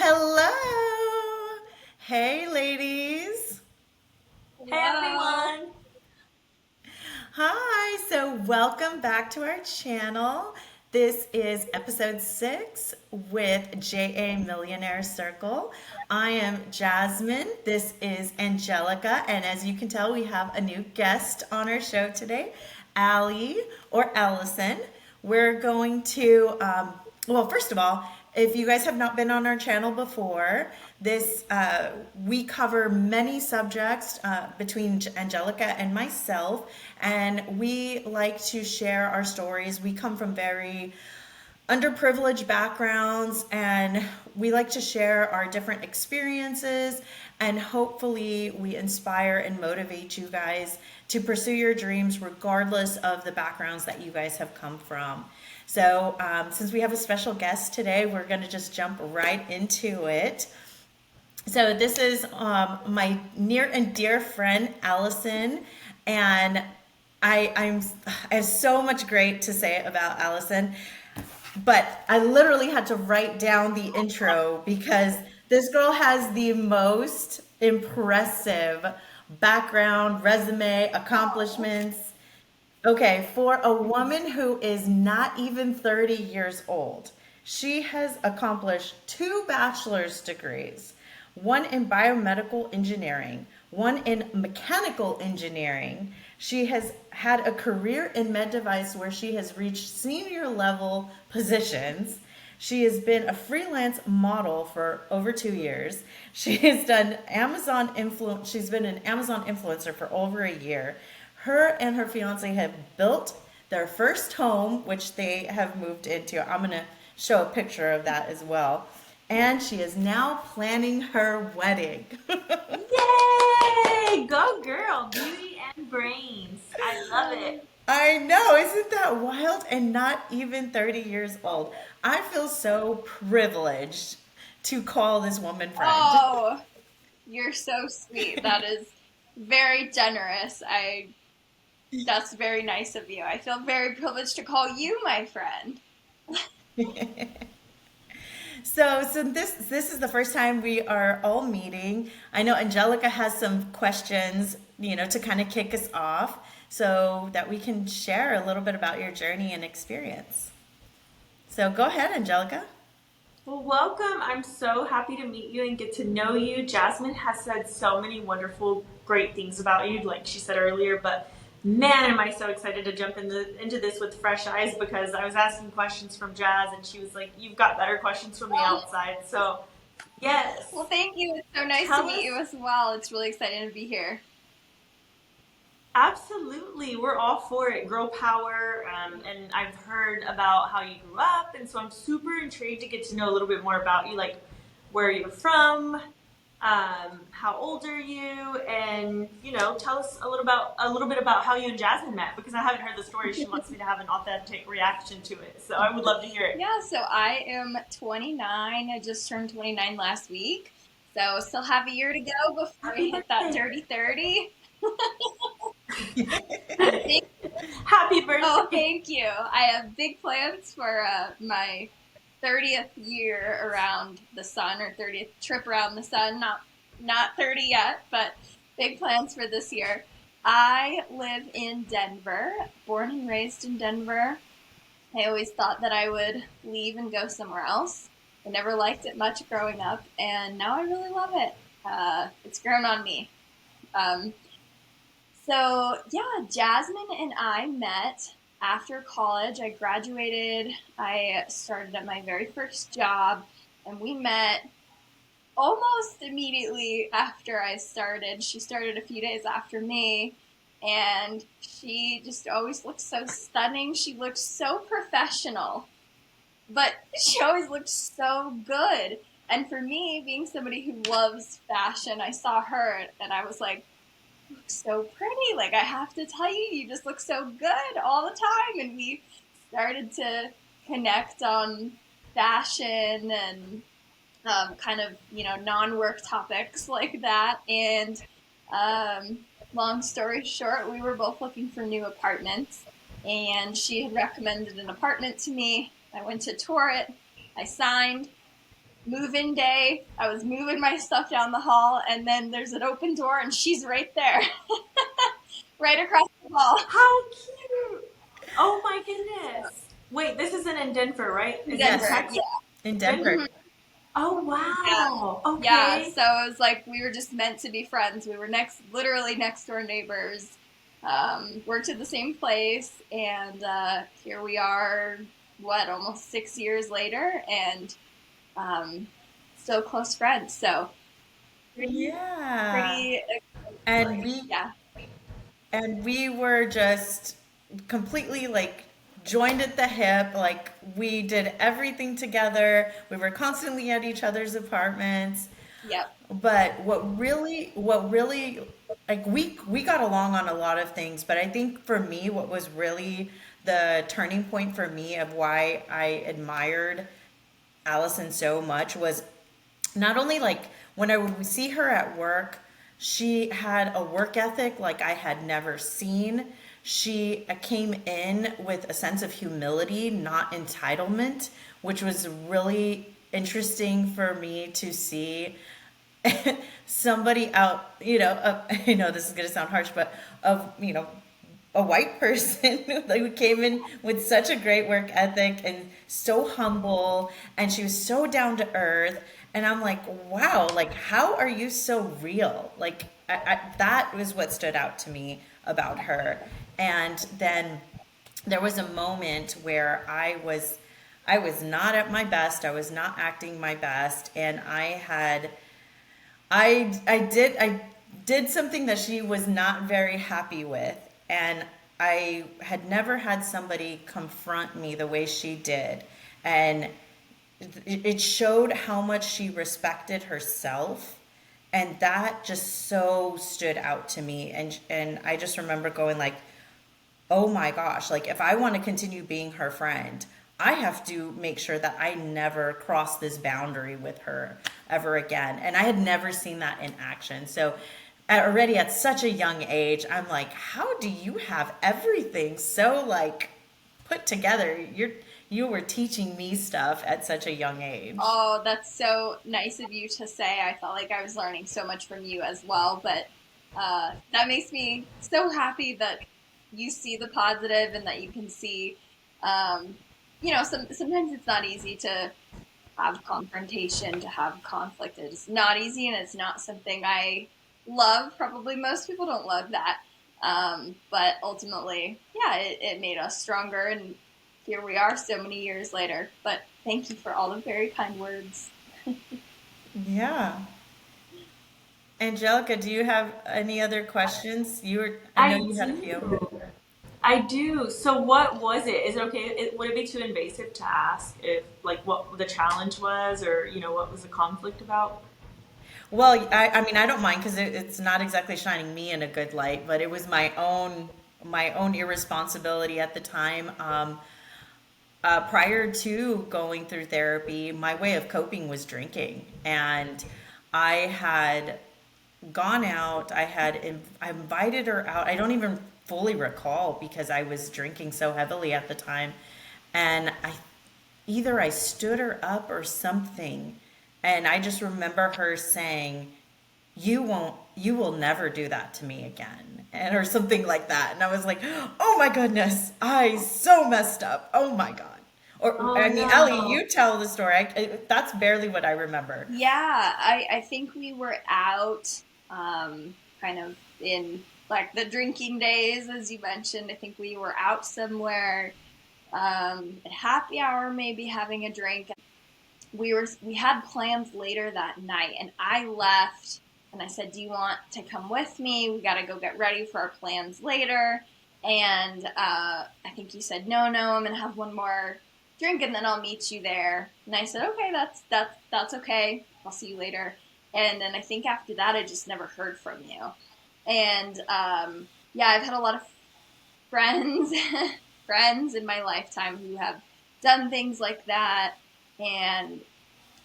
Hello. Hey, ladies. Hey Hello. everyone! Hi. So, welcome back to our channel. This is episode 6 with JA Millionaire Circle. I am Jasmine. This is Angelica. And as you can tell, we have a new guest on our show today, Allie or Allison. We're going to, well, first of all, if you guys have not been on our channel before, this we cover many subjects between Angelica and myself, and we like to share our stories. We come from very underprivileged backgrounds, and we like to share our different experiences, and hopefully we inspire and motivate you guys to pursue your dreams regardless of the backgrounds that you guys have come from. So since we have a special guest today, we're going to just jump right into it. So this is my near and dear friend Allison, and I have so much great to say about Allison. But I literally had to write down the intro because this girl has the most impressive background, resume, accomplishments. Okay, for a woman who is not even 30 years old, she has accomplished two bachelor's degrees, one in biomedical engineering, one in mechanical engineering. She has had a career in med device where she has reached senior level positions. She has been a freelance model for over 2 years. She has done Amazon influence. She's been an Amazon influencer for over a year. Her and her fiance have built their first home, which they have moved into. I'm going to show a picture of that as well. And she is now planning her wedding. Yay! Go girl! Beauty and brains. I love it. I know, isn't that wild? And not even 30 years old. I feel so privileged to call this woman friend. Oh, you're so sweet. That is very generous. That's very nice of you. I feel very privileged to call you my friend. So this is the first time we are all meeting. I know Angelica has some questions, to kind of kick us off so that we can share a little bit about your journey and experience. So go ahead, Angelica. Well, welcome. I'm so happy to meet you and get to know you. Jasmine has said so many wonderful, great things about you, like she said earlier, but man, am I so excited to jump into this with fresh eyes because I was asking questions from Jazz and she was like, "You've got better questions from the Well, outside." So, yes. thank you. It's so nice to Tell meet you us. as well. It's really exciting to be here. Absolutely, we're all for it. Girl power, and I've heard about how you grew up, and so I'm super intrigued to get to know a little bit more about you, like where you're from, how old are you, and tell us a little bit about how you and Jasmine met because I haven't heard the story. She wants me to have an authentic reaction to it, so I would love to hear it. Yeah, so I am 29. I just turned 29 last week. So still have a year to go before Happy we hit that birthday! dirty 30. Big Happy Oh, birthday! thank you. I have big plans for my 30th year around the sun, or 30th trip around the sun. Not 30 yet, but big plans for this year. I live in Denver, born and raised in Denver. I always thought that I would leave and go somewhere else. I never liked it much growing up, and now I really love it. It's grown on me. Um, so, yeah, Jasmine and I met after college. I graduated, I started at my very first job, and we met almost immediately after I started. She started a few days after me, and she just always looked so stunning. She looked so professional, but she always looked so good. And for me, being somebody who loves fashion, I saw her and I was like, look so pretty. Like, I have to tell you, you just look so good all the time. And we started to connect on fashion and kind of, non work topics like that. And long story short, we were both looking for new apartments. And she had recommended an apartment to me. I went to tour it. I signed. move-in day. I was moving my stuff down the hall, and then there's an open door, and she's right there, right across the hall. How cute! Oh my goodness. Wait, this isn't in Denver, right? In Is it in Yes, Denver, Texas? yeah. in Denver? Denver. Mhm. Oh Yeah. wow. Yeah, Okay. so it was like we were just meant to be friends. We were literally next door neighbors, worked at the same place, and here we are, what, almost 6 years later, and um, still close friends. So pretty, Yeah. pretty, And story. we Yeah. and we were just completely like joined at the hip. Like we did everything together. We were constantly at each other's apartments. Yep. But what really like we got along on a lot of things, but I think for me what was really the turning point for me of why I admired Allison so much was not only like when I would see her at work, she had a work ethic like I had never seen. She came in with a sense of humility, not entitlement, which was really interesting for me to see somebody out, I know this is going to sound harsh, but of, a white person like, who came in with such a great work ethic and so humble, and she was so down to earth. And I'm like, wow, like, how are you so real? Like, that was what stood out to me about her. And then there was a moment where I was not at my best. I was not acting my best, and I did something that she was not very happy with, and I had never had somebody confront me the way she did, and it showed how much she respected herself, and that just so stood out to me, and I just remember going like, oh my gosh, like if I want to continue being her friend, I have to make sure that I never cross this boundary with her ever again. And I had never seen that in action. So already at such a young age, I'm like, how do you have everything so like put together? You were teaching me stuff at such a young age. Oh, that's so nice of you to say. I felt like I was learning so much from you as well, but that makes me so happy that you see the positive and that you can see, um, sometimes it's not easy to have confrontation, to have conflict. It's not easy, and it's not something I love. Probably most people don't love that. But ultimately, yeah, it made us stronger, and here we are so many years later. But thank you for all the very kind words. Yeah. Angelica, do you have any other questions? I know I you had a few. do. I do. So what was it? Is it okay? Would it be too invasive to ask if like what the challenge was or what was the conflict about? Well, I mean, I don't mind because it's not exactly shining me in a good light, but it was my own irresponsibility at the time. Prior to going through therapy, my way of coping was drinking, and I had gone out. I invited her out. I don't even fully recall because I was drinking so heavily at the time, and I stood her up or something, and I just remember her saying, you will never do that to me again, and or something like that. And I was like, oh my goodness, I so messed up. Oh my God. Or Oh I mean, Ellie, no. you tell the story. That's barely what I remember. Yeah, I think we were out, kind of in like the drinking days, as you mentioned. I think we were out somewhere, at happy hour, maybe having a drink. We had plans later that night, and I left, and I said, do you want to come with me? We got to go get ready for our plans later. And I think you said, no, I'm gonna have one more drink, and then I'll meet you there. And I said, okay, that's okay, I'll see you later. And then I think after that I just never heard from you. And yeah, I've had a lot of friends friends in my lifetime who have done things like that, and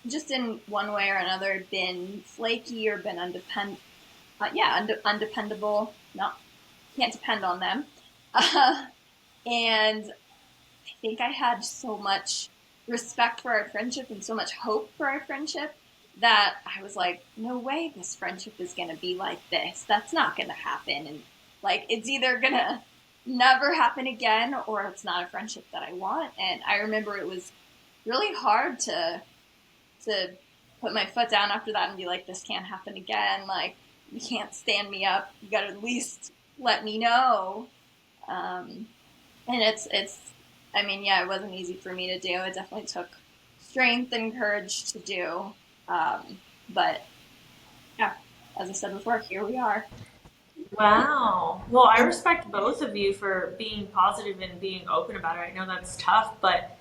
just in one way or another been flaky or been undependable. Not Can't depend on them. And I think I had so much. respect for our friendship and so much hope for our friendship that I was like, no way this friendship is going to be like this. That's not going to happen. And like, it's either going to never happen again or it's not a friendship that I want. And I remember it was really hard to put my foot down after that and be like, this can't happen again. Like, you can't stand me up. You got to at least let me know. Um, and I mean, yeah, it wasn't easy for me to do. It definitely took strength and courage to do. But yeah, as I said before, here we are. Wow. Well, I And respect both of you for being positive and being open about it. I know that's tough, but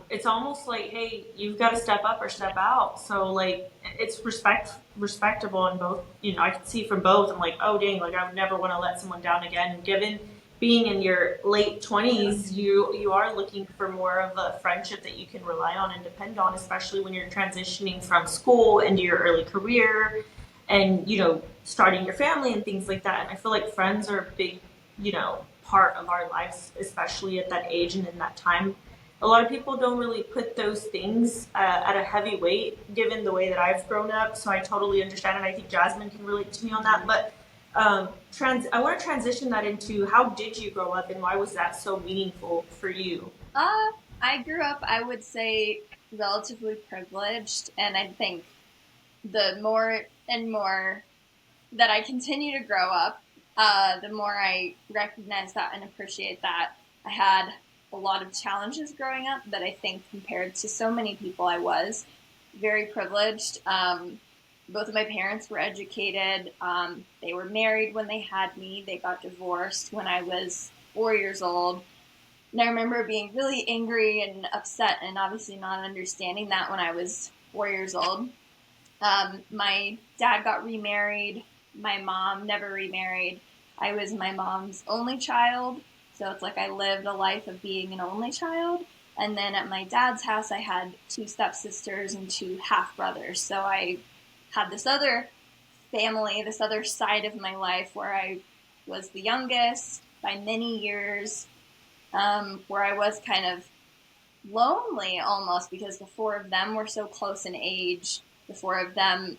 it's almost like, hey, you've got to step up or step out. So like, it's respectable in both. You know, I can see from both. I'm like, oh dang, like I would never want to let someone down again. And given being in your late 20s, you are looking for more of a friendship that you can rely on and depend on, especially when you're transitioning from school into your early career and starting your family and things like that. And I feel like friends are a big part of our lives, especially at that age and in that time. A lot of people don't really put those things at a heavy weight given the way that I've grown up, so I totally understand, and I think Jazmin can relate to me on that. But I want to transition that into how did you grow up and why was that so meaningful for you? I grew up, I would say, relatively privileged, and I think the more and more that I continue to grow up, the more I recognize that and appreciate that. I had a lot of challenges growing up that I think compared to so many people, I was very privileged. Both of my parents were educated. They were married when they had me. They got divorced when I was 4 years old. And I remember being really angry and upset and obviously not understanding that when I was 4 years old. My dad got remarried. My mom never remarried. I was my mom's only child. So it's like I lived a life of being an only child. And then at my dad's house, I had two stepsisters and two half brothers. So I had this other family, this other side of my life where I was the youngest by many years, where I was kind of lonely almost because the four of them were so close in age. The four of them,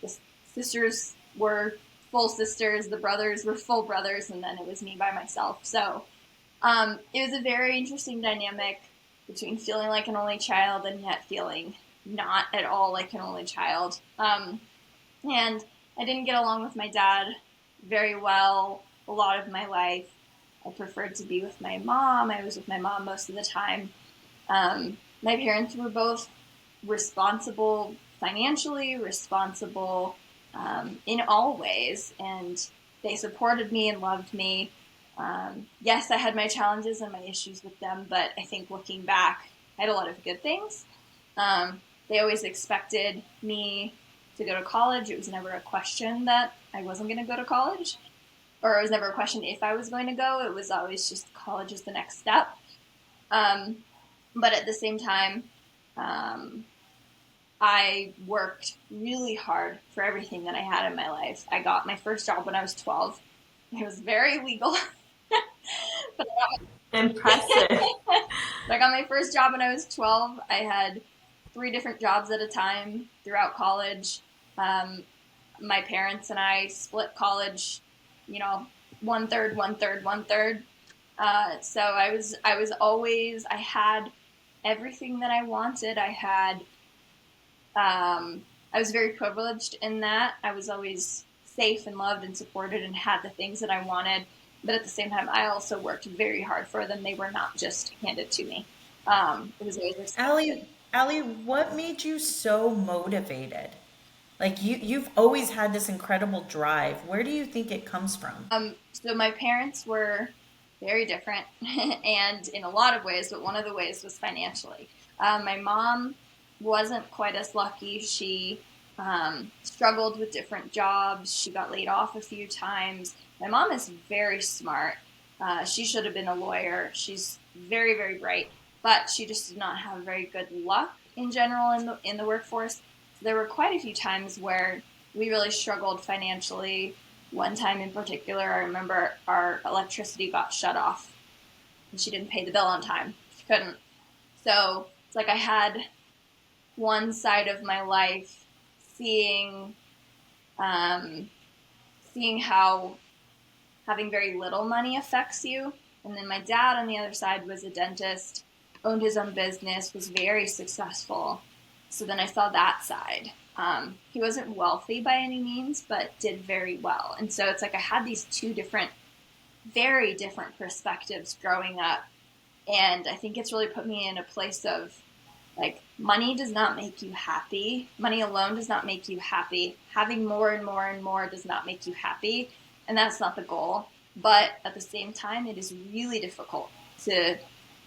the sisters were full sisters, the brothers were full brothers, and then it was me by myself. So it was a very interesting dynamic between feeling like an only child and yet feeling not at all like an only child. And I didn't get along with my dad very well a lot of my life. I preferred to be with my mom. I was with my mom most of the time. My parents were both responsible financially, responsible in all ways, and they supported me and loved me. Yes, I had my challenges and my issues with them, but I think looking back, I had a lot of good things. They always expected me to go to college. It was never a question that I wasn't going to go to college, or it was never a question if I was going to go. It was always just college is the next step. Um, but at the same time, um, I worked really hard for everything that I had in my life. I got my first job when I was 12. It was very illegal. but Impressive. I got my first job when I was 12. I had three different jobs at a time throughout college. Um, my parents and I split college, you know, one third, one third, one third. So I was always, I had everything that I wanted. I was very privileged in that I was always safe and loved and supported and had the things that I wanted. But at the same time, I also worked very hard for them. They were not just handed to me. It was always expected. Allie, what made you so motivated? Like you've always had this incredible drive. Where do you think it comes from? So my parents were very different, and in a lot of ways, but one of the ways was financially. My mom wasn't quite as lucky. She struggled with different jobs. She got laid off a few times. My mom is very smart. She should have been a lawyer. She's very, very bright, but she just did not have very good luck in general in the workforce. So there were quite a few times where we really struggled financially. One time in particular, I remember our electricity got shut off and she didn't pay the bill on time. She couldn't. So it's like I had one side of my life seeing um, seeing how having very little money affects you. And then my dad on the other side was a dentist, owned his own business, was very successful. So then I saw that side. He wasn't wealthy by any means, but did very well. And so it's like I had these two different, very different perspectives growing up. And I think it's really put me in a place of like, money does not make you happy. Money alone does not make you happy. Having more and more and more does not make you happy. And that's not the goal. But at the same time, it is really difficult to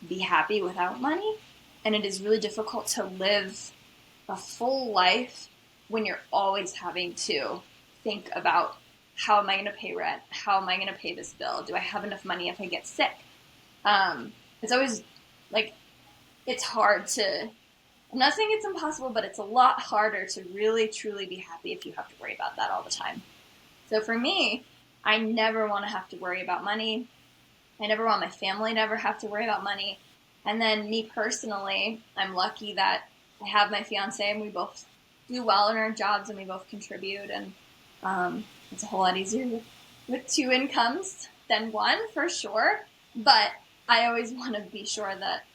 be happy without money. And it is really difficult to live a full life when you're always having to think about, how am I going to pay rent? How am I going to pay this bill? Do I have enough money if I get sick? It's always like, it's hard to, I'm not saying it's impossible, but it's a lot harder to really truly be happy if you have to worry about that all the time. So for me, I never want to have to worry about money. I never want my family to ever have to worry about money. And then me personally, I'm lucky that I have my fiance and we both do well in our jobs and we both contribute. And it's a whole lot easier with two incomes than one, for sure. But I always want to be sure that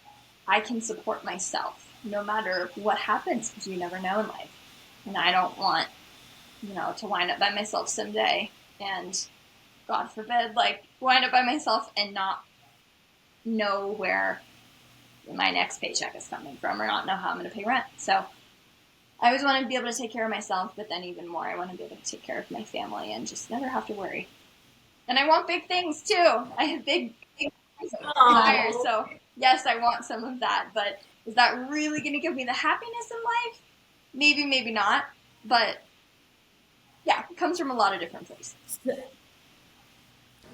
I can support myself no matter what happens, because you never know in life. And I don't want, to wind up by myself someday and, God forbid, like, wind up by myself and not know where my next paycheck is coming from or not know how I'm going to pay rent. So I always want to be able to take care of myself, but then even more, I want to be able to take care of my family and just never have to worry. And I want big things too. I have big desires. Oh, So yes, I want some of that, but is that really going to give me the happiness in life? Maybe, maybe not. But yeah, it comes from a lot of different places.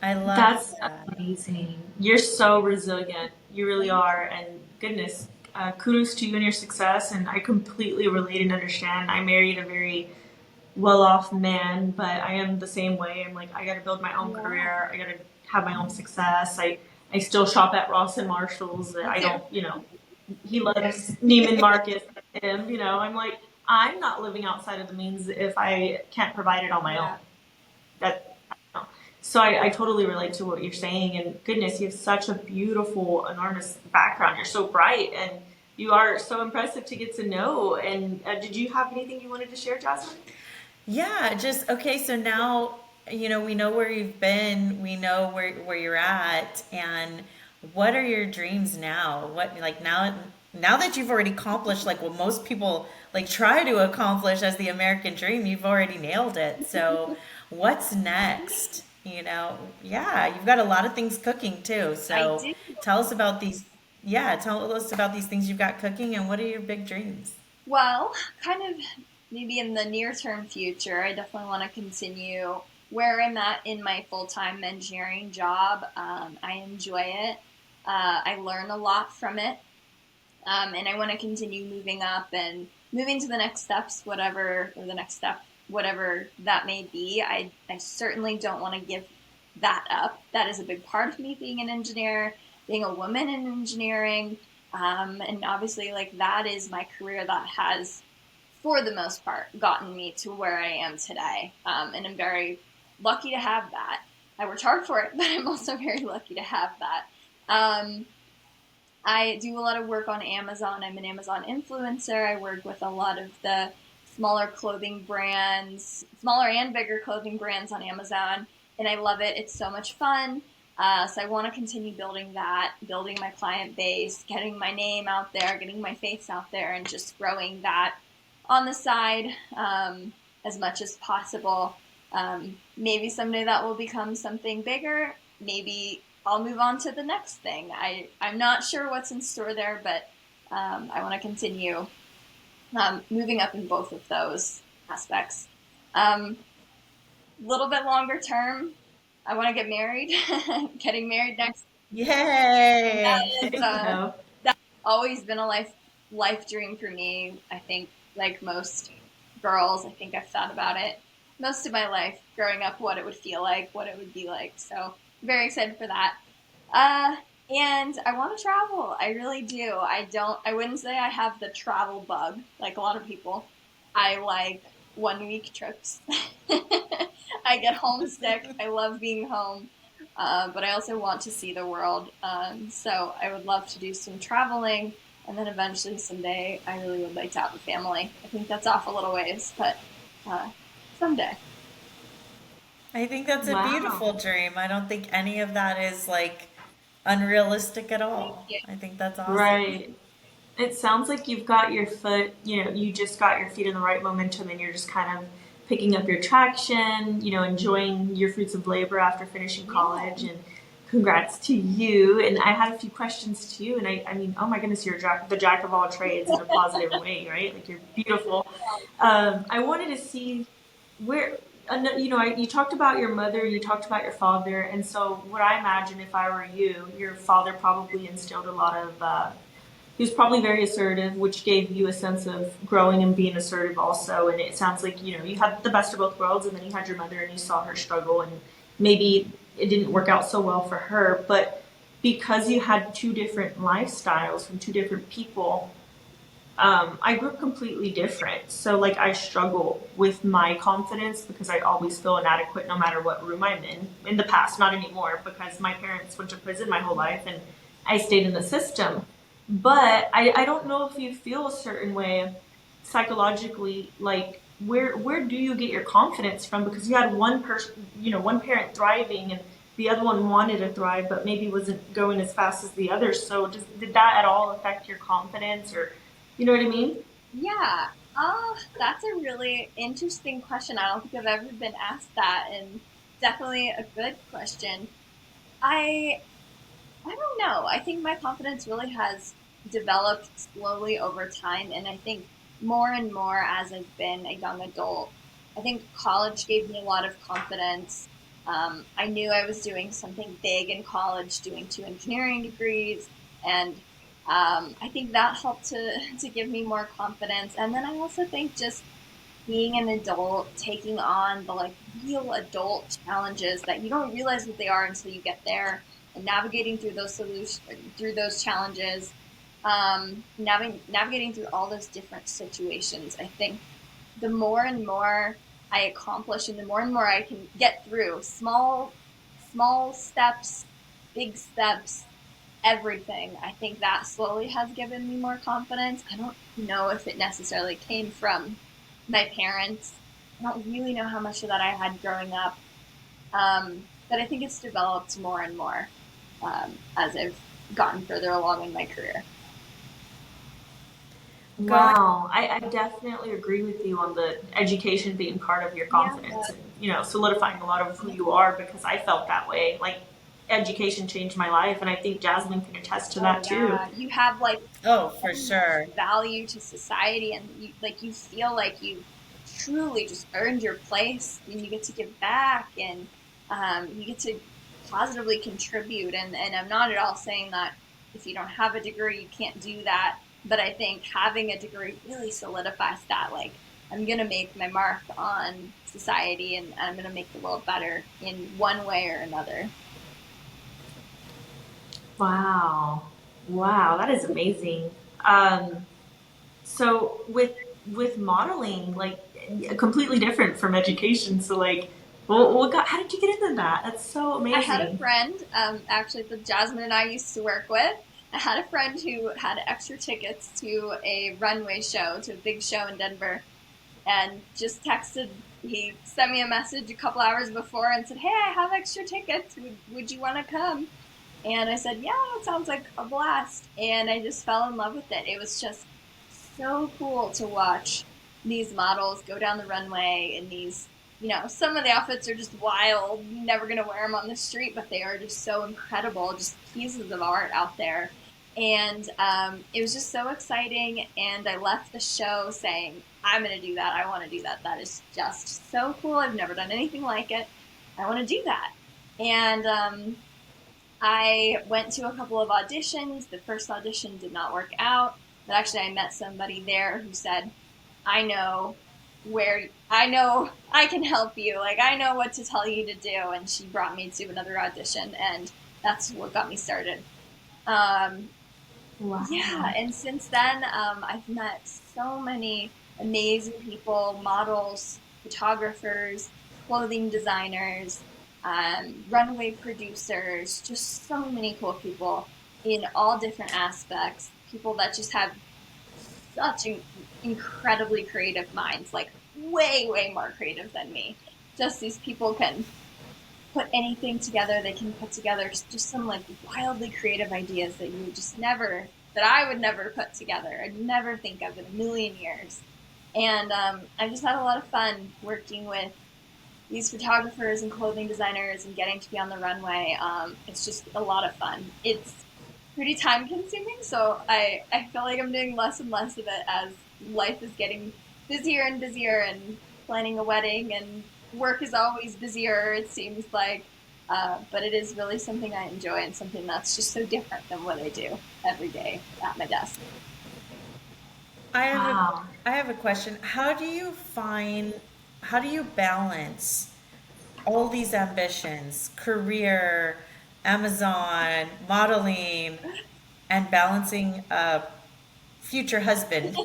I love that's that. amazing. You're so resilient. You really are. And goodness, kudos to you and your success. And I completely relate and understand. I married a very well off man, but I am the same way. I'm like, I got to build my own Yeah, career. I got to have my own success. I still shop at Ross and Marshalls. me I too. don't, he loves Neiman Marcus. And, I'm like, I'm not living outside of the means if I can't provide it on my own. Yeah. That, so I totally relate to what you're saying. And goodness, you have such a beautiful, enormous background. You're so bright and you are so impressive to get to know. And did you have anything you wanted to share, Jasmine? Yeah, just okay. So now, we know where you've been, we know where you're at, and what are your dreams now? What like now that you've already accomplished like what most people like try to accomplish as the American dream, you've already nailed it. So, what's next? Yeah, you've got a lot of things cooking too. I So, do. tell us about these. Yeah, tell us about these things you've got cooking, and what are your big dreams? Well, kind of maybe in the near term future, I definitely want to continue where I'm at in my full time engineering job. I enjoy it. I learn a lot from it. And I want to continue moving up and moving to the next steps, whatever, or the next step, whatever that may be. I certainly don't want to give that up. That is a big part of me being an engineer, being a woman in engineering. And obviously, like, that is my career that has, for the most part, gotten me to where I am today. And I'm very lucky to have that. I worked hard for it, but I'm also very lucky to have that. Um, I do a lot of work on Amazon. I'm an Amazon influencer. I work with a lot of the smaller clothing brands, smaller and bigger clothing brands on Amazon, and I love it. It's so much fun. So I want to continue building that, building my client base, getting my name out there, getting my face out there, and just growing that on the side as much as possible. Maybe someday that will become something bigger. Maybe I'll move on to the next thing. I'm not sure what's in store there, but I want to continue moving up in both of those aspects. Um, little bit longer term, I want to get married. Getting married next. That Yay! is No. that's always been a life dream for me. I think, like most girls, I think I've thought about it most of my life growing up, what it would feel like, what it would be like. So very excited for that. Uh, And I want to travel. I really do. I wouldn't say I have the travel bug like a lot of people. I like 1 week trips. I get homesick. I love being home. But I also want to see the world. So I would love to do some traveling. And then eventually someday I really would like to have a family. I think that's off a little ways, but uh, someday. I think that's a Wow. beautiful dream. I don't think any of that is like unrealistic at Thank all. you. I think that's awesome. Right. It sounds like you've got your foot, you just got your feet in the right momentum and you're just kind of picking up your traction, enjoying your fruits of labor after finishing college. Yeah. And congrats to you. And I had a few questions to you. And I mean, oh my goodness, you're the jack of all trades in a positive way, right? Like you're beautiful. I wanted to see where, you talked about your mother, you talked about your father. And so, what I imagine if I were you, your father probably instilled a lot of, he was probably very assertive, which gave you a sense of growing and being assertive also. And it sounds like, you had the best of both worlds, and then you had your mother and you saw her struggle, and maybe it didn't work out so well for her. But because you had two different lifestyles from two different people, I grew up completely different. So, like, I struggle with my confidence because I always feel inadequate no matter what room I'm in. In the past, not anymore, because my parents went to prison my whole life and I stayed in the system. But I don't know if you feel a certain way psychologically, like, where do you get your confidence from? Because you had one person, one parent thriving and the other one wanted to thrive, but maybe wasn't going as fast as the other. So, did that at all affect your confidence, or you know what I mean? Yeah. That's a really interesting question. I don't think I've ever been asked that, and definitely a good question. I I don't know. I think my confidence really has developed slowly over time, and I think more and more as I've been a young adult. I think college gave me a lot of confidence. I knew I was doing something big in college, doing 2 engineering degrees, and I think that helped to give me more confidence. And then I also think just being an adult, taking on the like real adult challenges that you don't realize what they are until you get there, and navigating through those through those challenges, navigating through all those different situations. I think the more and more I accomplish, and more I can get through small steps, big steps, everything. I think that slowly has given me more confidence. I don't know if it necessarily came from my parents. I don't really know how much of that I had growing up, but I think it's developed more and more as I've gotten further along in my career. Going, Wow, I definitely agree with you on the education being part of your Yeah, confidence and, solidifying a lot of who you are because I felt that way. Like, education changed my life, and I think Jasmine can attest to oh that too. yeah, you have like oh, for so much sure. value to society, and you feel like you've truly just earned your place, and you get to give back, and you get to positively contribute. And I'm not at all saying that if you don't have a degree you can't do that, but I think having a degree really solidifies that. Like, I'm gonna make my mark on society, and I'm gonna make the world better in one way or another. Wow, wow, that is amazing. Um, so with modeling, like completely different from education. So like, what got? How did you get into that? That's so I had a amazing. friend, actually, that Jazmin and I used to work with. I had a friend who had extra tickets to a runway show, to a big show in Denver, and just texted. He sent me a message a couple hours before and said, "Hey, I have extra tickets. Would you want to come?" And I said, "Yeah, it sounds like a blast." And I just fell in love with it. It was just so cool to watch these models go down the runway in these, some of the outfits are just wild. You're never going to wear them on the street, but they are just so incredible, just pieces of art out there. And it was just so exciting. And I left the show saying, I'm going to do that. I want to do that. That is just so cool. I've never done anything like it. I want to do that. And I went to a couple of auditions. The first audition did not work out, but actually I met somebody there who said, I know I can help you. Like, I know what to tell you to do." And she brought me to another audition, and that's what got me started. Um, yeah, Wow. and since then, I've met so many amazing people, models, photographers, clothing designers, runway producers, just so many cool people in all different aspects. People that just have such incredibly creative minds, like way, way more creative than me. Just these people can put anything together. They can put together just some like wildly creative ideas that you would just never, that I would never put together. I'd never think of in a million years. And I just had a lot of fun working with these photographers and clothing designers and getting to be on the runway. It's just a lot of fun. It's pretty time consuming, so I feel like I'm doing less and less of it as life is getting busier and busier and planning a wedding and work is always busier, it seems like. But it is really something I enjoy and something that's just so different than what I do every day at my desk. I have a Wow. I have a question. How do you balance all these ambitions, career, Amazon, modeling, and balancing a future husband?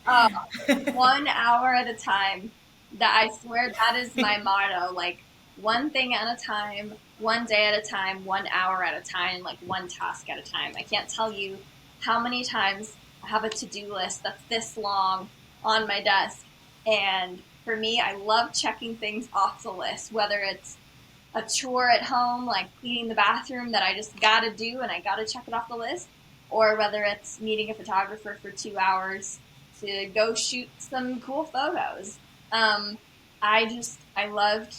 1 hour at a time. That I swear that is my motto. Like one thing at a time, one day at a time, 1 hour at a time, like one task at a time. I can't tell you how many times I have a to-do list that's this long on my desk. And for me, I love checking things off the list, whether it's a chore at home, like cleaning the bathroom that I just gotta do and I gotta check it off the list, or whether it's meeting a photographer for 2 hours to go shoot some cool photos. Um, I love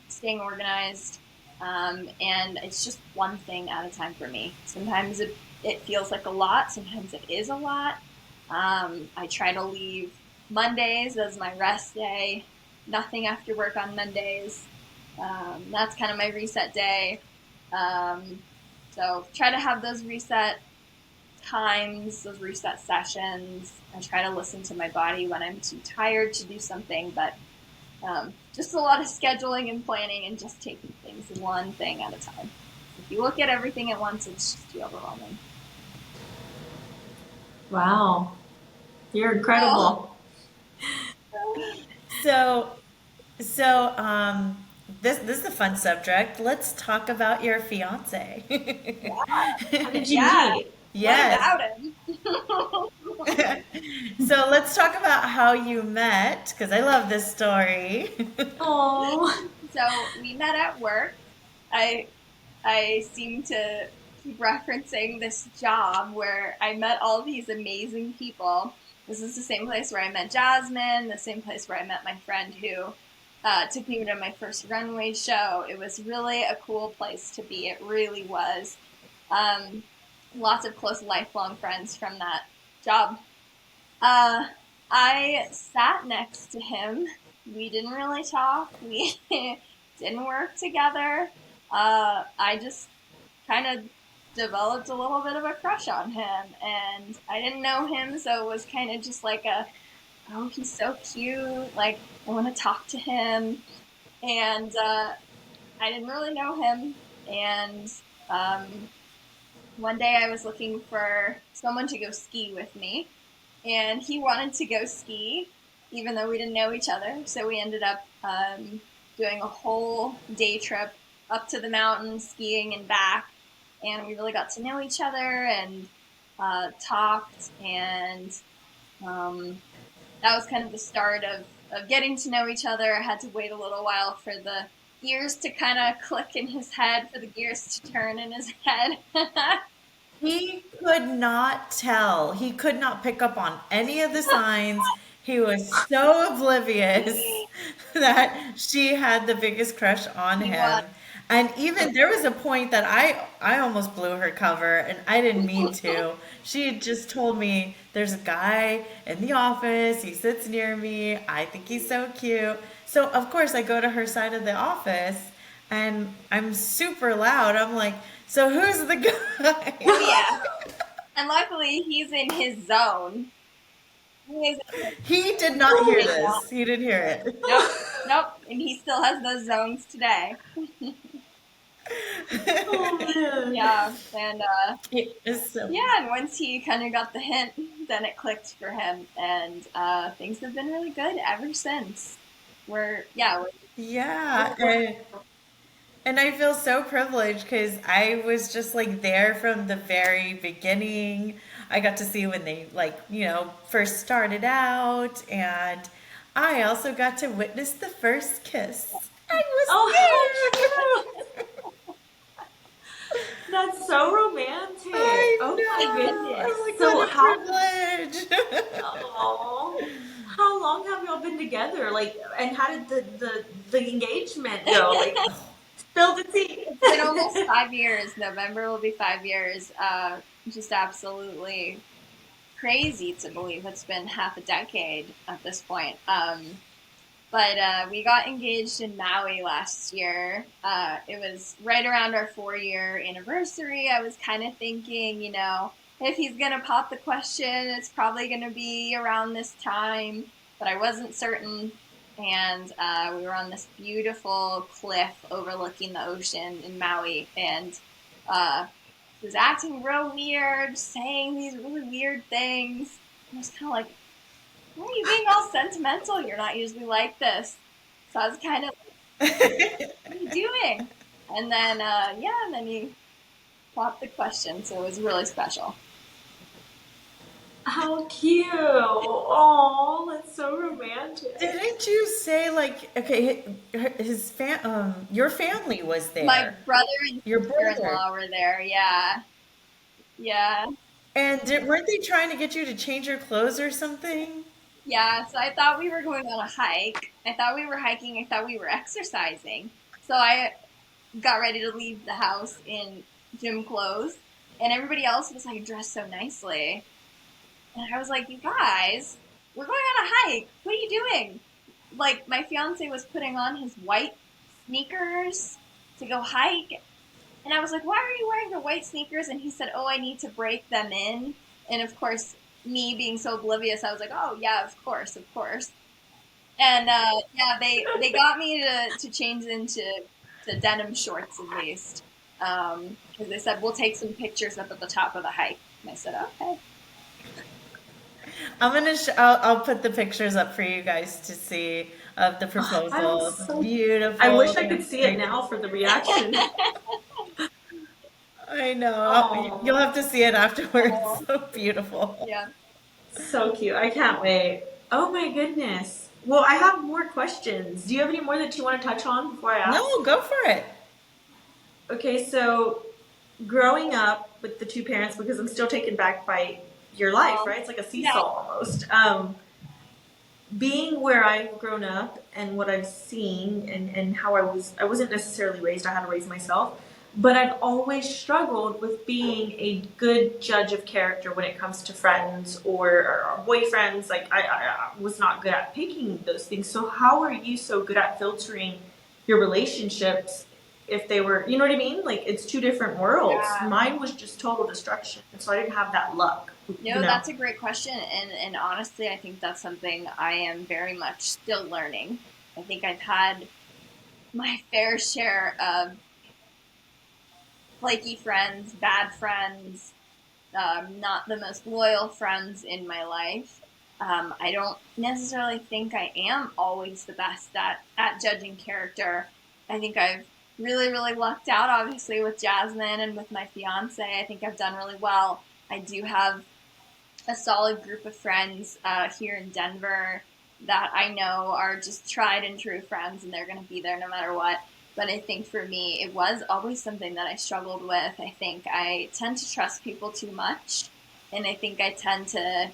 staying organized, and it's just one thing at a time for me. Sometimes it feels like a lot, sometimes it is a lot. I try to leave Mondays as my rest day, nothing after work on Mondays. That's kind of my reset day. Um, so try to have those reset times, those reset sessions. I try to listen to my body when I'm too tired to do something, but just a lot of scheduling and planning and just taking things one thing at a time. If you look at everything at once, it's just too overwhelming. Wow. You're Oh, incredible. So, so this is a fun subject. Let's talk about your fiance. How did you yeah. meet? What Yes. about him? So let's talk about how you met, because I love this story. Oh. So we met at work. I I seem to keep referencing this job where I met all these amazing people. This is the same place where I met Jazmin, the same place where I met my friend who took me to my first runway show. It was really a cool place to be. It really was. Um, Lots of close lifelong friends from that job. Uh, I sat next to him. We didn't really talk. We didn't work together. I just kind of developed a little bit of a crush on him, and I didn't know him, so it was kind of just like oh, he's so cute. Like, I want to talk to him. And I didn't really know him. And um, one day I was looking for someone to go ski with me, and he wanted to go ski, even though we didn't know each other. So we ended up doing a whole day trip up to the mountain, skiing and back, and we really got to know each other and talked, and um, that was kind of the start of getting to know each other. I had to wait a little while for the gears to kind of click in his head, for the gears to turn in his head. He could not tell. He could not pick up on any of the signs. He was so oblivious that she had the biggest crush on He was. him. And even there was a point that I almost blew her cover and I didn't mean to. She had just told me there's a guy in the office. He sits near me. I think he's so cute. So of course I go to her side of the office and I'm super loud. I'm like, so who's the guy? Oh yeah. And luckily, he's in his zone. He's in his He did not hear zone. this. He didn't hear it. Nope, nope. And he still has those zones today. Oh man. Yeah, and So, yeah, and once he kind of got the hint, then it clicked for him, and things have been really good ever since. yeah. We're And I feel so privileged because I was just like there from the very beginning. I got to see when they first started out, and I also got to witness the first kiss. I Oh, how was cute! That's so romantic. I Oh my know. goodness. I'm like, So what how a privilege. oh how long have y'all been together? Like, and how did the engagement go? Like, spill the tea. It's been almost 5 years. November will be 5 years. Just absolutely crazy to believe it's been half a decade at this point. But we got engaged in Maui last year. It was right around our 4 year anniversary. I was kind of thinking, if he's going to pop the question, it's probably going to be around this time, but I wasn't certain. And we were on this beautiful cliff overlooking the ocean in Maui. And he was acting real weird, saying these really weird things. I was kind of like, why are you being all sentimental? You're not usually like this. So I was kind of, what are you doing? And then, yeah, and then he popped the question. So it was really special. How cute. Oh, that's so romantic. Didn't you say like okay, your family was My there, brother and your sister in brother, law were there. Yeah. Yeah. and weren't they trying to get you to change your clothes or something? Yeah. So I thought we were going on a hike. I thought we were hiking. I thought we were exercising. So I got ready to leave the house in gym clothes. And everybody else was like dressed so nicely. And I was like, you guys, we're going on a hike. What are you doing? Like, my fiance was putting on his white sneakers to go hike. And I was like, why are you wearing the white sneakers? And he said, oh, I need to break them in. And of course, me being so oblivious, I was like, oh, yeah, of course, of course. And yeah, they got me to change into to denim shorts at least. Because they said, we'll take some pictures up at the top of the hike. And I said, okay. I'll put the pictures up for you guys to see of the Oh, I'm proposal. It's so. I beautiful. wish I could see it now for the reaction. I know. You'll Oh, have to see it afterwards. Oh, So beautiful. yeah. so cute. I can't wait. Oh my goodness. Well, I have more questions. Do you have any more that you want to touch on before I ask? No, go for it. Okay, so growing up with the two parents, because I'm still taken back by your life, Oh, right? It's like a yeah. seesaw almost. Being where I've grown up and what I've seen and how I wasn't necessarily raised, I had to raise myself, but I've always struggled with being a good judge of character when it comes to friends or boyfriends. Like I was not good at picking those things. So how are you so good at filtering your relationships if they were, you know what I mean? Like it's two different worlds. Yeah. Mine was just total destruction. So I didn't have that luck, you No, know? that's a great question, and honestly, I think that's something I am very much still learning. I think I've had my fair share of flaky friends, bad friends, not the most loyal friends in my life. I don't necessarily think I am always the best at judging character. I think I've really, really lucked out, obviously, with Jazmin and with my fiance. I think I've done really well. I do have a solid group of friends here in Denver that I know are just tried and true friends, and they're going to be there no matter what. But I think for me, it was always something that I struggled with. I think I tend to trust people too much, and I think I tend to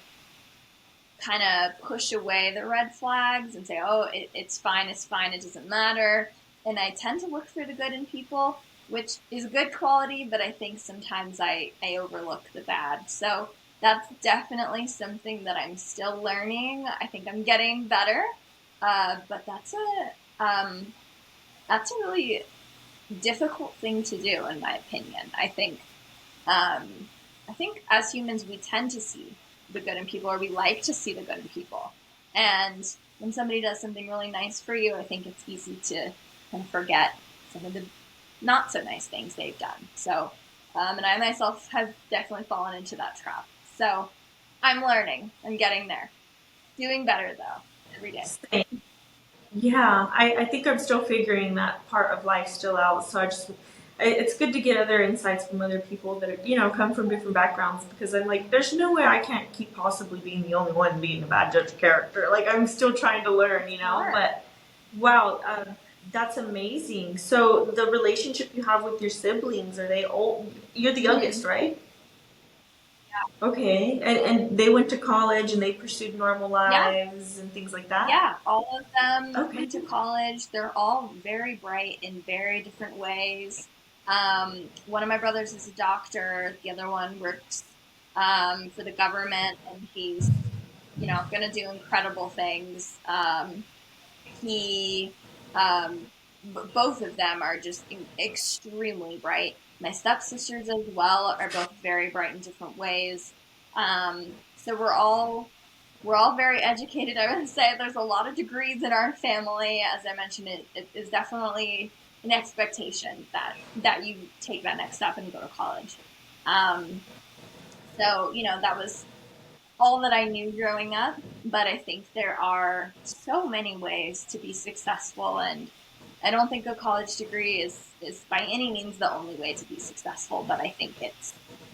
kind of push away the red flags and say, oh, it's fine, it doesn't matter. And I tend to look for the good in people, which is a good quality, but I think sometimes I overlook the bad. So that's definitely something that I'm still learning. I think I'm getting better, but that's a really difficult thing to do, in my opinion. Um, I think as humans, we tend to see the good in people, or we like to see the good in people. And when somebody does something really nice for you, I think it's easy to kind of forget some of the not so nice things they've done. So, and I myself have definitely fallen into that trap. So I'm learning. I'm getting there. Doing better though every day. Same. Yeah, I think I'm still figuring that part of life still out. So it's good to get other insights from other people that are, come from different backgrounds because I'm like, there's no way I can't keep possibly being the only one being a bad judge character. Like I'm still trying to learn. Sure. But wow, that's amazing. So the relationship you have with your siblings, are they old? You're the Mm-hmm. youngest, right? Okay, and they went to college and they pursued normal Yeah. lives and things like that. Yeah, all of them Okay. went to college. They're all very bright in very different ways. One of my brothers is a doctor. The other one works for the government, and he's, going to do incredible things. He, both of them are just extremely bright. My stepsisters as well are both very bright in different ways. So we're all very educated. I would say there's a lot of degrees in our family. As I mentioned, it is definitely an expectation that you take that next step and go to college. Um, so that was all that I knew growing up. But I think there are so many ways to be successful, and I don't think a college degree is by any means the only way to be successful. But I think it's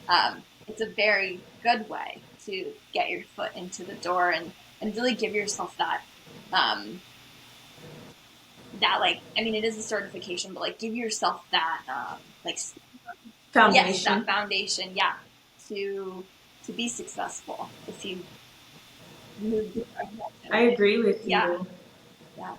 a very good way to get your foot into the door and really give yourself um, that like, I mean, it is a certification, but like give yourself that like, yes, that Foundation. foundation, yeah, to be successful if you move the right I direction. agree with Yeah, you yeah.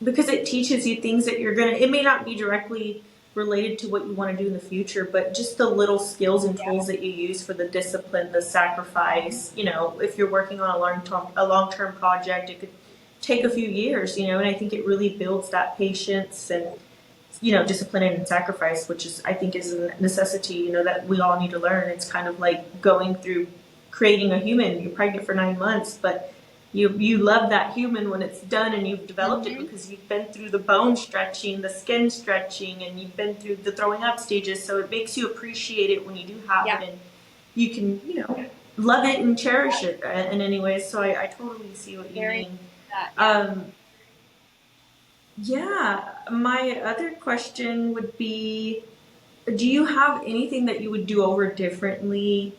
because it teaches you things that it may not be directly related to what you want to do in the future, but just the little skills and Yeah. tools that you use for the discipline, the sacrifice. If you're working on a long term project, it could take a few years. And I think it really builds that patience and discipline and sacrifice, which is I think is a necessity. That we all need to learn. It's kind of like going through creating a human. You're pregnant for 9 months, but you love that human when it's done and you've developed it Hmm. because you've been through the bone stretching, the skin stretching, and you've been through the throwing up stages. So it makes you appreciate it when you do have Yeah, it, and you can love it and cherish it in any way. So I totally see what you very mean. that. Yeah. Um, yeah, my other question would be, do you have anything that you would do over differently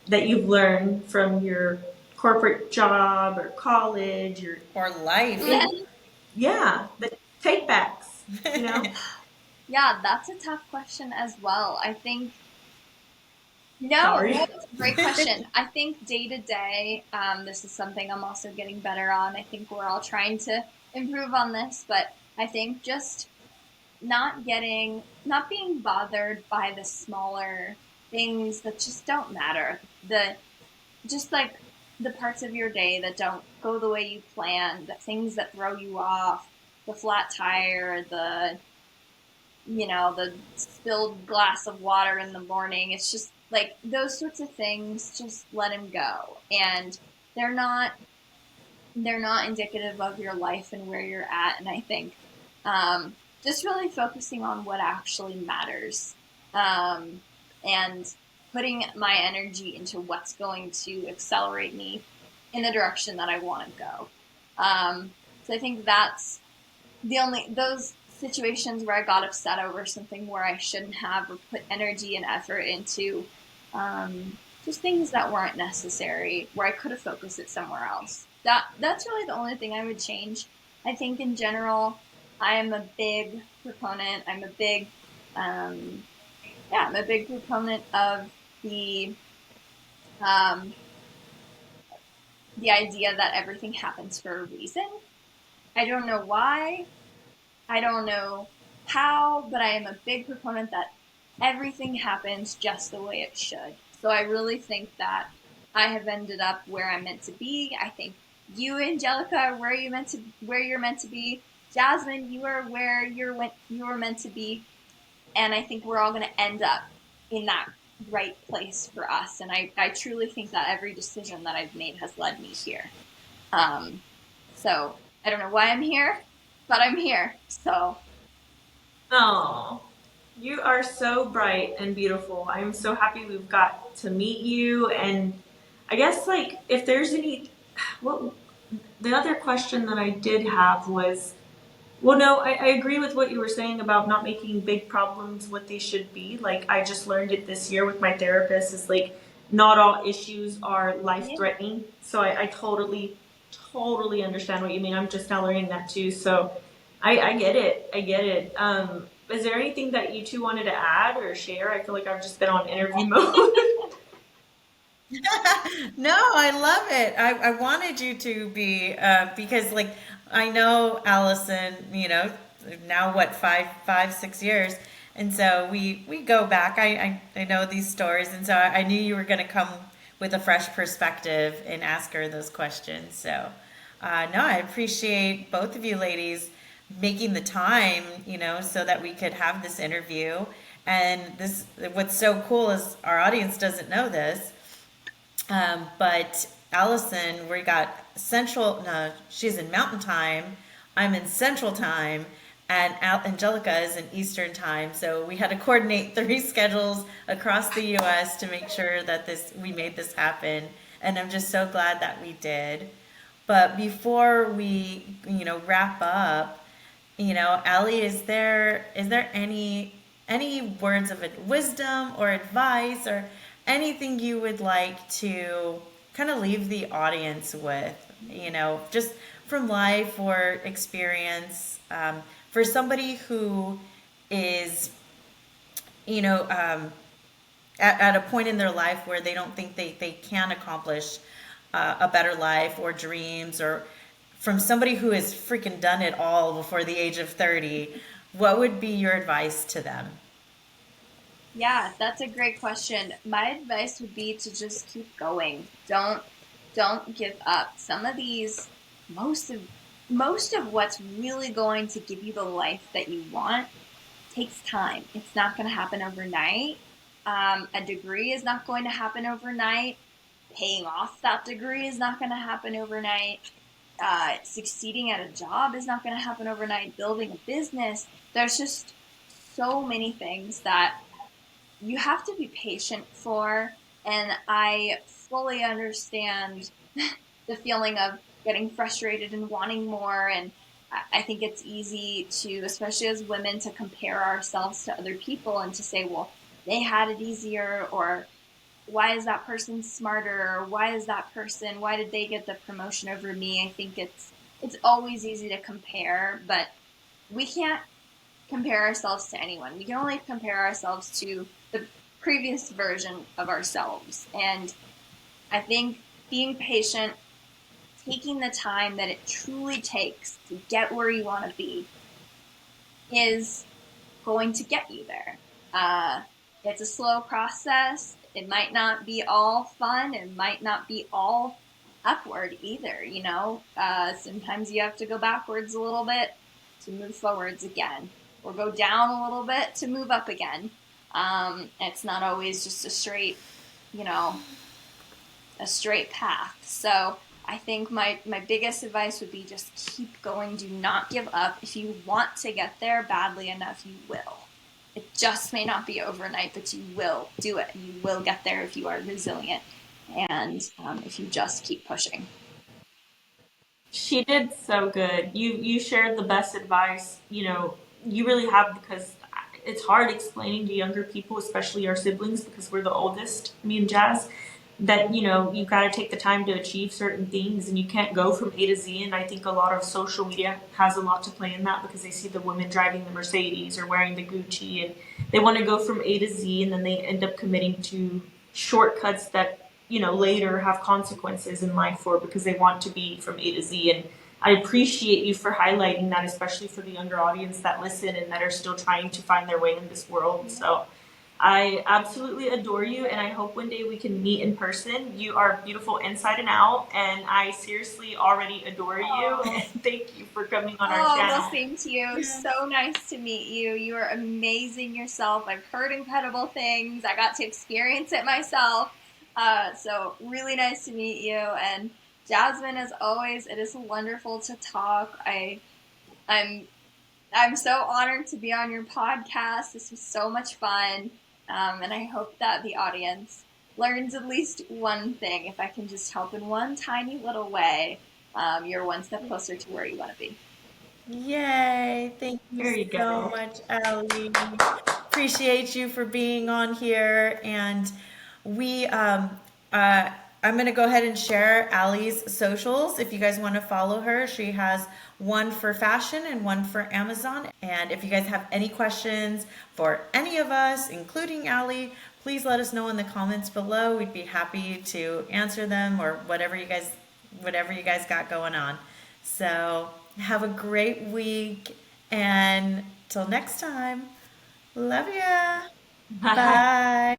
that you've learned from your corporate job or college or Or life. in, yeah, the take backs. Yeah, that's a tough question as well. I think no, Sorry. no, it's a great question. I think day to day, this is something I'm also getting better on. I think we're all trying to improve on this, but I think just not being bothered by the smaller things that just don't matter. Just like the parts of your day that don't go the way you planned, the things that throw you off, the flat tire, the spilled glass of water in the morning. It's just like those sorts of things, just let them go. And they're not they're not indicative of your life and where you're at. And I think just really focusing on what actually matters, um, and putting my energy into what's going to accelerate me in the direction that I want to go. So I think that's those situations where I got upset over something where I shouldn't have, or put energy and effort into just things that weren't necessary, where I could have focused it somewhere else. That's really the only thing I would change. I think in general, I am a big proponent. Um, yeah, I'm a big proponent of um, the idea that everything happens for a reason. I don't know why. I don't know how, but I am a big proponent that everything happens just the way it should. So I really think that I have ended up where I'm meant to be. I think you, Angelica, are where you're meant to be. Jasmine, you are where you are meant to be, and I think we're all going to end up in that right place for us. And I truly think that every decision that I've made has led me here. Um, so I don't know why I'm here, but I'm here. So Oh. You are so bright and beautiful. I'm so happy we've got to meet you. And I guess, like, if there's any, what the other question that I did have was, well, no, I agree with what you were saying about not making big problems what they should be. Like, I just learned it this year with my therapist, is like, not all issues are life Yeah. threatening. So I totally, totally understand what you mean. I'm just now learning that too. So I get it. I get it. Is there anything that you two wanted to add or share? I feel like I've just been on interview mode. No, I love it. I wanted you to be because like I know Allison, now what 6 years, and so we go back. I know these stories, and so I knew you were going to come with a fresh perspective and ask her those questions. So no, I appreciate both of you ladies making the time, so that we could have this interview. And this, what's so cool is our audience doesn't know this, but Allison, we got Central. No, she's in Mountain Time. I'm in Central Time, and Angelica is in Eastern Time. So we had to coordinate 3 schedules across the U.S. to make sure that we made this happen. And I'm just so glad that we did. But before we, wrap up, Allie, is there any words of wisdom or advice or anything you would like to kind of leave the audience with, just from life or experience, for somebody who is, you know, um, at a point in their life where they don't think they can accomplish a better life or dreams, or from somebody who has freaking done it all before the age of 30, what would be your advice to them? Yeah, that's a great question. My advice would be to just keep going. Don't give up. Some of these most of most of what's really going to give you the life that you want takes time. It's not going to happen overnight. A degree is not going to happen overnight. Paying off that degree is not going to happen overnight. Succeeding at a job is not going to happen overnight. Building a business, there's just so many things that you have to be patient for. And I fully understand the feeling of getting frustrated and wanting more. And I think it's easy to, especially as women, to compare ourselves to other people and to say, well, they had it easier, or why is that person smarter, or why did they get the promotion over me? I think it's always easy to compare, but we can't compare ourselves to anyone. We can only compare ourselves to the previous version of ourselves. And I think being patient, taking the time that it truly takes to get where you want to be, is going to get you there. It's a slow process. It might not be all fun. It might not be all upward either. Sometimes you have to go backwards a little bit to move forwards again, or go down a little bit to move up again. It's not always just you know, a straight path. So I think my biggest advice would be just keep going. Do not give up. If you want to get there badly enough, you will. It just may not be overnight, but you will do it. You will get there if you are resilient, and if you just keep pushing. She did so good. You shared the best advice, you really have, because it's hard explaining to younger people, especially our siblings, because we're the oldest, me and Jazz, that you got to take the time to achieve certain things, and you can't go from A to Z. And I think a lot of social media has a lot to play in that, because they see the women driving the Mercedes or wearing the Gucci, and they want to go from A to Z, and then they end up committing to shortcuts that later have consequences in life for, because they want to be from A to Z. And I appreciate you for highlighting that, especially for the younger audience that listen and that are still trying to find their way in this world. So I absolutely adore you, and I hope one day we can meet in person. You are beautiful inside and out, and I seriously already adore you. Oh, And thank you for coming on our oh, well, channel. same to you. So nice to meet you. You are amazing yourself. I've heard incredible things. I got to experience it myself. So really nice to meet you. And Jasmine, as always, it is wonderful to talk. I'm I'm so honored to be on your podcast. This was so much fun. And I hope that the audience learns at least one thing. If I can just help in one tiny little way, you're one step closer to where you want to be. Yay. Thank you There you so go. much, Allie. Appreciate you for being on here. And we, uh, I'm going to go ahead and share Allie's socials. If you guys want to follow her, she has one for fashion and one for Amazon. And if you guys have any questions for any of us, including Allie, please let us know in the comments below. We'd be happy to answer them or whatever you guys got going on. So have a great week and till next time. Love ya. Bye. Bye.